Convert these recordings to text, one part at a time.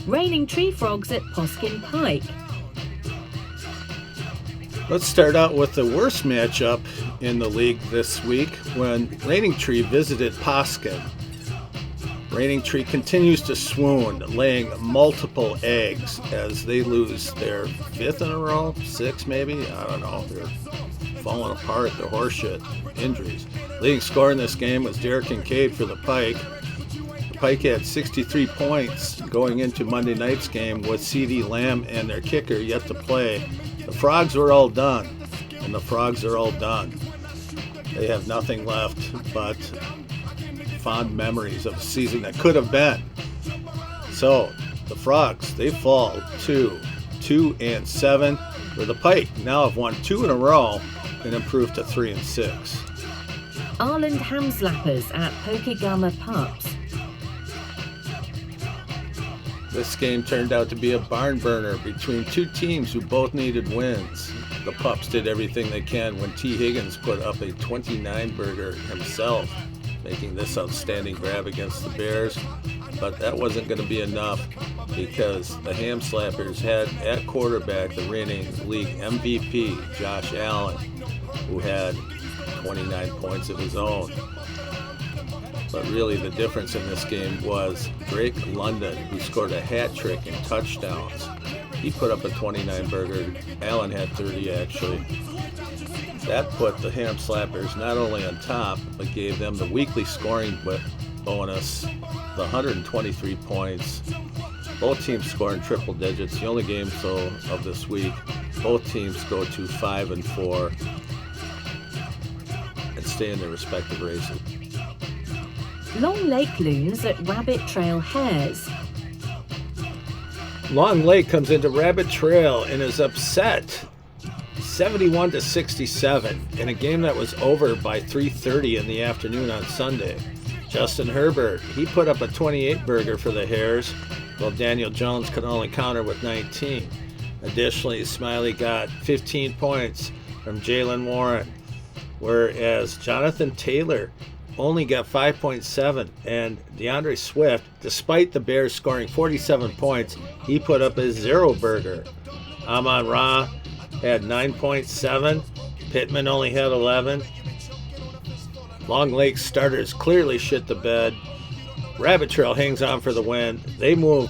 Raining tree frogs at Poskin Pike. Let's start out with the worst matchup in the league this week when Raining Tree visited Poskin. Raining Tree continues to swoon, laying multiple eggs as they lose their fifth in a row, sixth maybe, I don't know. They're falling apart, they're horseshit injuries. Leading scorer in this game was Derek Kincaid for the Pike. The Pike had 63 points going into Monday night's game with C.D. Lamb and their kicker yet to play. The Frogs were all done, and the Frogs are all done. They have nothing left but fond memories of a season that could have been. So, the Frogs, they fall to 2-7, where the Pike now have won 2 in a row and improved to 3-6. Arland Hamslappers at Pokegama Pups. This game turned out to be a barn burner between two teams who both needed wins. The Pups did everything they can when T. Higgins put up a 29-burger himself, making this outstanding grab against the Bears. But that wasn't going to be enough because the Hamslappers had at quarterback the reigning league MVP, Josh Allen, who had 29 points of his own. But really the difference in this game was Drake London, who scored a hat trick and touchdowns. He put up a 29-burger. Allen had 30 actually. That put the Hamslappers not only on top, but gave them the weekly scoring bonus, the 123 points. Both teams scoring triple digits. The only game of this week. Both teams go to 5-4 and stay in their respective races. Long Lake Loons at Rabbit Trail Hares. Long Lake comes into Rabbit Trail and is upset 71-67 in a game that was over by 3:30 in the afternoon on Sunday. Justin Herbert, he put up a 28-burger for the Hares, while Daniel Jones could only counter with 19. Additionally, Smiley got 15 points from Jalen Warren, whereas Jonathan Taylor only got 5.7, and DeAndre Swift, despite the Bears scoring 47 points, he put up a 0-burger. Amon-Ra had 9.7. Pittman only had 11. Long Lake starters clearly shit the bed. Rabbit Trail hangs on for the win. They move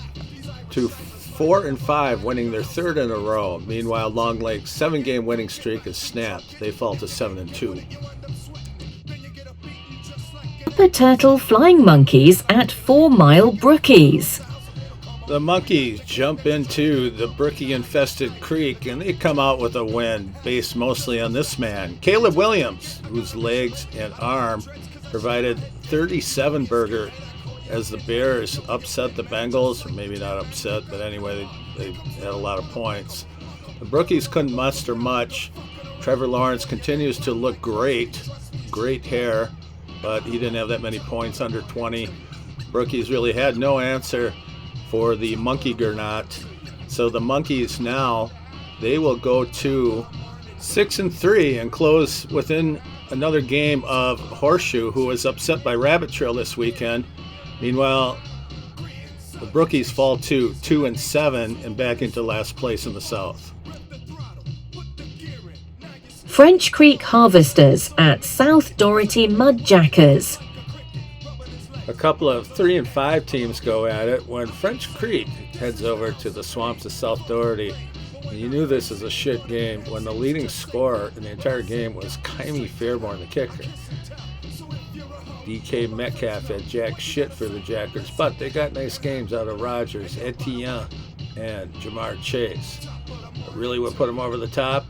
to 4-5, winning their third in a row. Meanwhile, Long Lake's 7-game winning streak is snapped. They fall to 7-2. Upper Turtle Flying Monkeys at 4 Mile Brookies. The Monkeys jump into the brookie-infested creek, and they come out with a win based mostly on this man, Caleb Williams, whose legs and arm provided 37-burger as the Bears upset the Bengals, or maybe not upset, but anyway, they had a lot of points. The Brookies couldn't muster much. Trevor Lawrence continues to look great hair, but he didn't have that many points, under 20. Brookies really had no answer for the Monkey Gernot. So the Monkeys now, they will go to 6-3 and close within another game of Horseshoe, who was upset by Rabbit Trail this weekend. Meanwhile, the Brookies fall to 2-7 and back into last place in the South. French Creek Harvesters at South Doherty Mudjackers. A couple of 3 and 5 teams go at it when French Creek heads over to the swamps of South Doherty. And you knew this was a shit game when the leading scorer in the entire game was Kymie Fairborn, the kicker. DK Metcalf had jack shit for the Jackers, but they got nice games out of Rogers, Etienne, and Jamar Chase. But really what put them over the top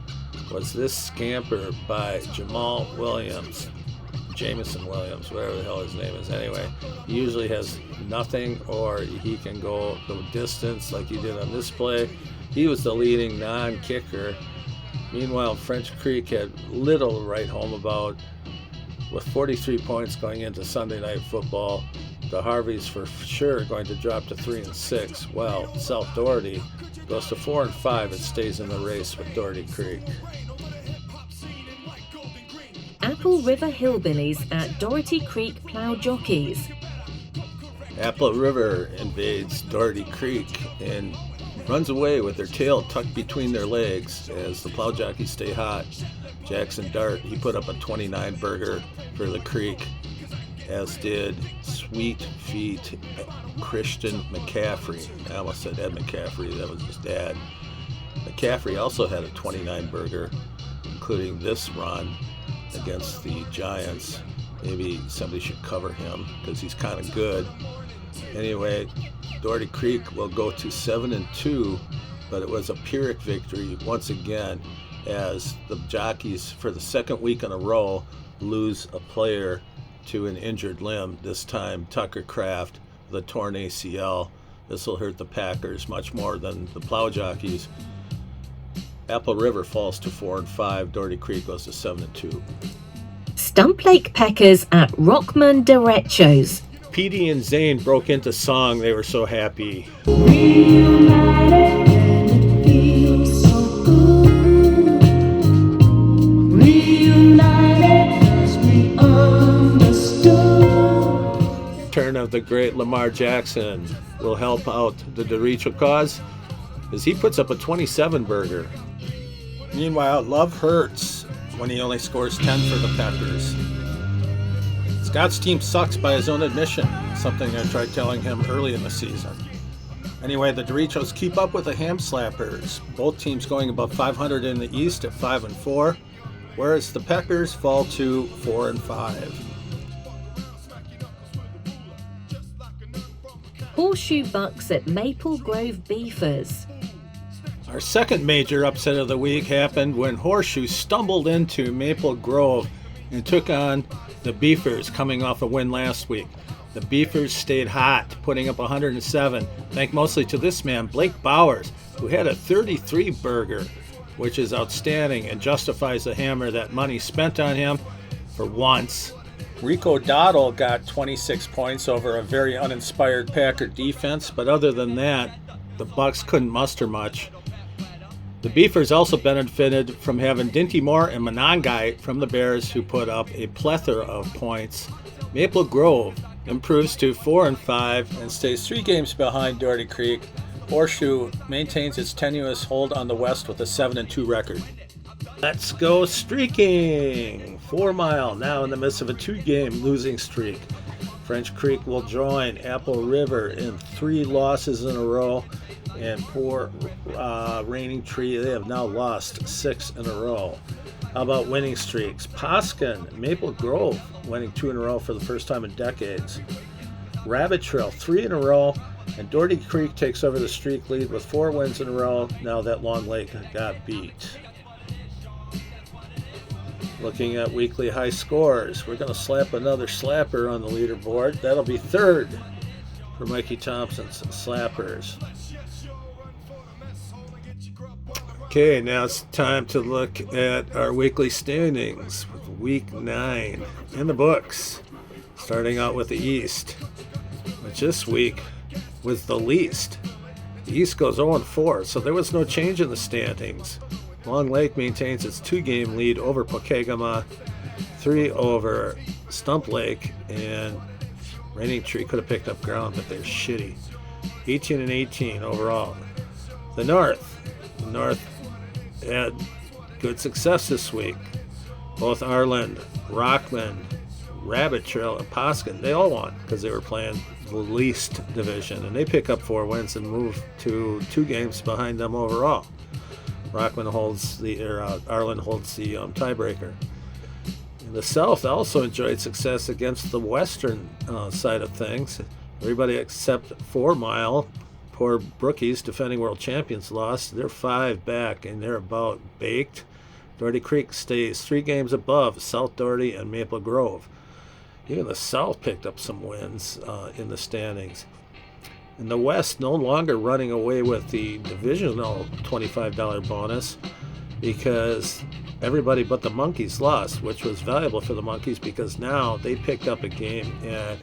was this scamper by Jamal Williams. Jameson Williams, whatever the hell his name is anyway. He usually has nothing, or he can go the distance like he did on this play. He was the leading non-kicker. Meanwhile, French Creek had little to write home about. With 43 points going into Sunday Night Football, the Harveys for sure going to drop to 3 and 6. Well, South Doherty goes to 4 and 5 and stays in the race with Doherty Creek. Apple River Hillbillies at Doherty Creek Plow Jockeys. Apple River invades Doherty Creek and runs away with their tail tucked between their legs as the Plow Jockeys stay hot. Jackson Dart, he put up a 29 burger for the Creek, as did Sweet Feet Christian McCaffrey. I almost said Ed McCaffrey, that was his dad. McCaffrey also had a 29 burger, including this run against the Giants. Maybe somebody should cover him because he's kind of good. Anyway, Doherty Creek will go to 7 and 2, but it was a Pyrrhic victory once again as the Jockeys for the second week in a row lose a player to an injured limb, this time Tucker Kraft, the torn ACL. This will hurt the Packers much more than the Plow Jockeys. Apple River falls to 4 and 5. Doherty Creek goes to 7 and 2. Stump Lake Packers at Rockman Derechos. Petey and Zane broke into song. They were so happy. Turn of the great Lamar Jackson will help out the Derecho cause as he puts up a 27 burger. Meanwhile, love hurts when he only scores 10 for the Packers. Scott's team sucks by his own admission, something I tried telling him early in the season. Anyway, the Derechos keep up with the Ham Slappers, both teams going above 500 in the East at 5 and 4, whereas the Packers fall to 4 and 5. Horseshoe Bucks at Maple Grove Beefers. Our second major upset of the week happened when Horseshoe stumbled into Maple Grove and took on the Beefers coming off a win last week. The Beefers stayed hot, putting up 107, thanks mostly to this man, Blake Bowers, who had a 33 burger, which is outstanding and justifies the hammer that money spent on him for once. Rico Dowdle got 26 points over a very uninspired Packer defense, but other than that, the Bucks couldn't muster much. The Beefers also benefited from having Dinty Moore and Monangai from the Bears, who put up a plethora of points. Maple Grove improves to 4 and 5 and stays 3 games behind Doherty Creek. Horseshoe maintains its tenuous hold on the West with a 7 and 2 record. Let's go streaking! 4 Mile now in the midst of a 2-game losing streak. French Creek will join Apple River in 3 losses in a row, and poor Reigning Tree, they have now lost 6 in a row. How about winning streaks? Poskin, Maple Grove winning 2 in a row for the first time in decades. Rabbit Trail 3 in a row, and Doherty Creek takes over the streak lead with 4 wins in a row now that Long Lake got beat. Looking at weekly high scores, we're going to slap another slapper on the leaderboard. That'll be 3rd for Mikey Thompson's Slappers. Okay, now it's time to look at our weekly standings with week 9 in the books. Starting out with the East, which this week was the least. The East goes 0-4, so there was no change in the standings. Long Lake maintains its 2-game lead over Pokegama, 3 over Stump Lake, and Reigning Tree could have picked up ground, but they're shitty. 18 and 18 overall. The North had good success this week. Both Arlen, Rockman, Rabbit Trail, and Poskin, they all won because they were playing the least division, and they pick up 4 wins and move to 2 games behind them overall. Arlen holds the tiebreaker. In the South also enjoyed success against the Western side of things. Everybody except 4 Mile, poor Brookies, defending world champions, lost. They're 5 back, and they're about baked. Doherty Creek stays 3 games above South Doherty and Maple Grove. Even the South picked up some wins in the standings. In the West, no longer running away with the divisional $25 bonus because everybody but the Monkeys lost, which was valuable for the Monkeys because now they picked up a game and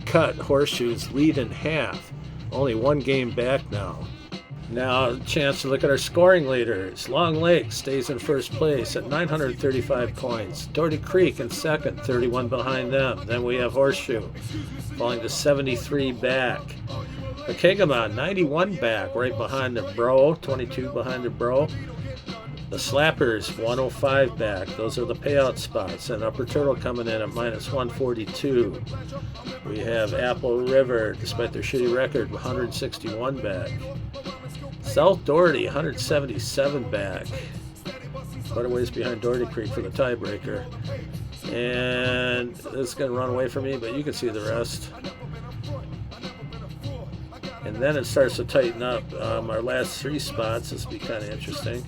cut Horseshoe's lead in half. Only 1 game back now. Now, a chance to look at our scoring leaders. Long Lake stays in first place at 935 points. Doherty Creek in second, 31 behind them. Then we have Horseshoe falling to 73 back. Pokegama, 91 back, right behind the Bro, 22 behind the Bro. The Slappers, 105 back. Those are the payout spots. And Upper Turtle coming in at minus 142. We have Apple River, despite their shitty record, 161 back. South Doherty, 177 back. Quite a ways behind Doherty Creek for the tiebreaker. And this is going to run away from me, but you can see the rest. And then it starts to tighten up. Our last 3 spots, this will be kind of interesting.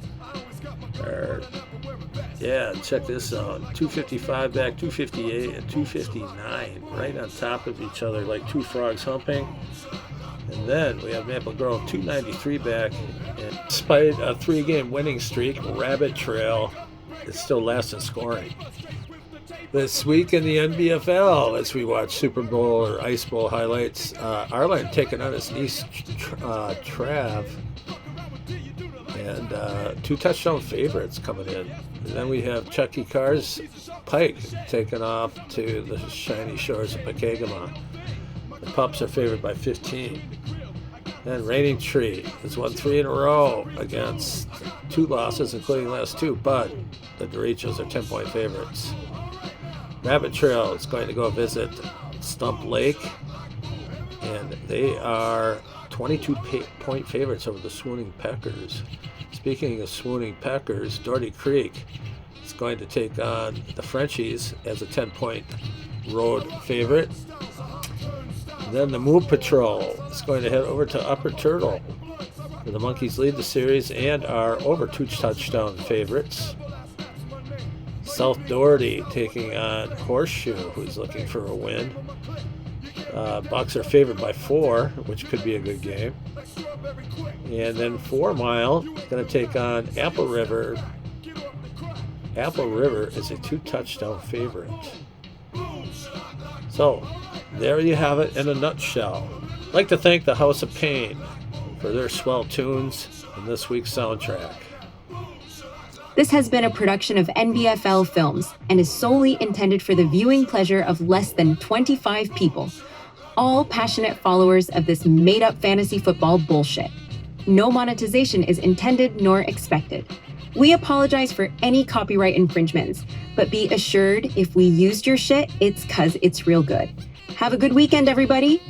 Check this out. 255 back, 258, and 259. Right on top of each other like 2 frogs humping. And then we have Maple Grove 293 back. And despite a 3-game winning streak, Rabbit Trail is still last in scoring. This week in the NBFL, as we watch Super Bowl or Ice Bowl highlights, Arlen taking on his niece Trav. And 2 touchdown favorites coming in. And then we have Chucky Carr's Pike taking off to the shiny shores of Pokegama. The Pups are favored by 15. And Raining Tree has won 3 in a row against 2 losses, including the last 2, but the Doritos are 10-point favorites. Rabbit Trail is going to go visit Stump Lake, and they are 22-point favorites over the Swooning Peckers. Speaking of Swooning Peckers, Doherty Creek is going to take on the Frenchies as a 10-point road favorite. Then the Moo Patrol is going to head over to Upper Turtle, where the Monkeys lead the series and are over 2 touchdown favorites. South Doherty taking on Horseshoe, who's looking for a win. Bucks are favored by 4, which could be a good game. And then 4 Mile is going to take on Apple River. Apple River is a 2 touchdown favorite. So, there you have it in a nutshell. I'd like to thank the House of Pain for their swell tunes in this week's soundtrack. This has been a production of NBFL Films and is solely intended for the viewing pleasure of less than 25 people, all passionate followers of this made-up fantasy football bullshit. No monetization is intended nor expected. We apologize for any copyright infringements, but be assured if we used your shit, it's 'cause it's real good. Have a good weekend, everybody.